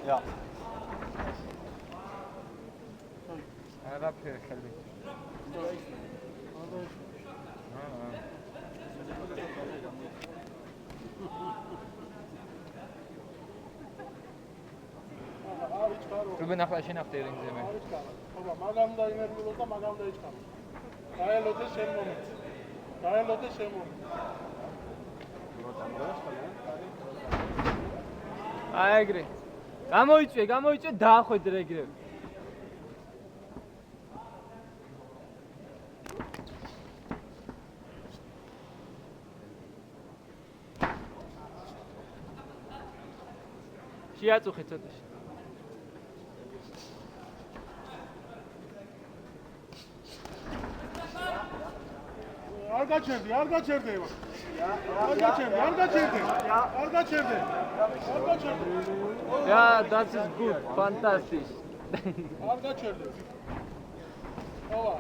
Ja. არაფერი ხელი. Რუბენ ახლა შენახტე რინგზე მე. აბა მაგამ დაინერვიულო და მაგამ დაიჭყამა. დაელოდე შენ მომენტ. დაელოდე შენ მომენტ. აი ეგრე. გამოიწვე, დაახვედრე ეგრე. შეაწუხე ცოტაში. არ გაჩერდი. Yeah, that is good. Fantastic. არ გაჩერდი. აბა,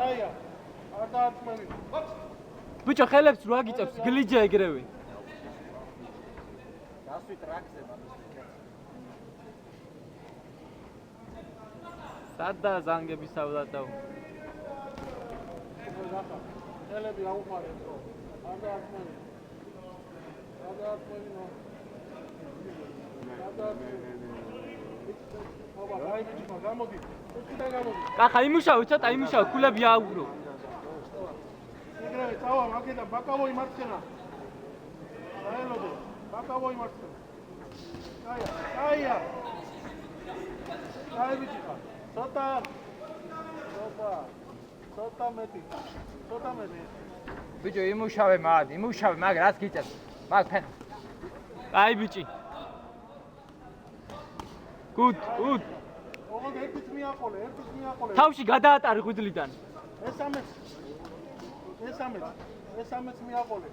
აია. არ დაათმევი. ბიჭო, ხელებს რო აგიწევს, გლიჯა ეგრევე. დასვით რაკზე მაგისტრი. სადა ზანგები სავლადავ. ხელები აუხარე. არ დაათმევი. აბა, აი ბიჭო, გამოდი. უკიდან გამოდი. კახა იმუშავე, ცოტა იმუშავე, ქულები აუგრო. ეგრევე წავა, მაგედან ბაკავოი მარცხენა. დაელოდე. ბაკავოი მარცხენა. აია. აი ბიჭო, ცოტა მეტი. ბიჭო, იმუშავე, მაგ რაც გიწევს. მაგ ფენ. აი ბიჭი. Good. ოღონდ ერთიც მიაყოლე. თავში გადაატარე ღვიძლიდან. ესამეც მიაყოლე.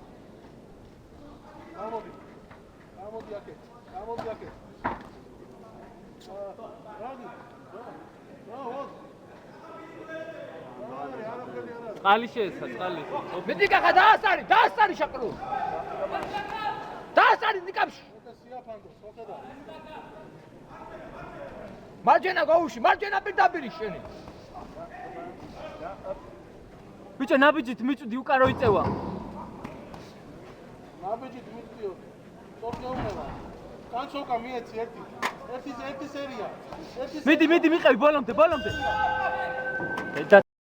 გამოდი აქე. რაგი. წყალი შეეცა, წყალი. მეტი კახა დაასტარი შაყლუ. დაასტარი ნიკამში. სიაფანდო, სოხედა. მარჯვენა გაუში, მარჯვენა პირდაპირი შენი. ბიჭო, ნაბიჯით მიწვდი უკან რო იწევა. ნაბიჯით მიწვდიო. სორგეუნება. კანცოკა მიეცი ერთი სერია. მიდი, მიყევი ბოლომდე.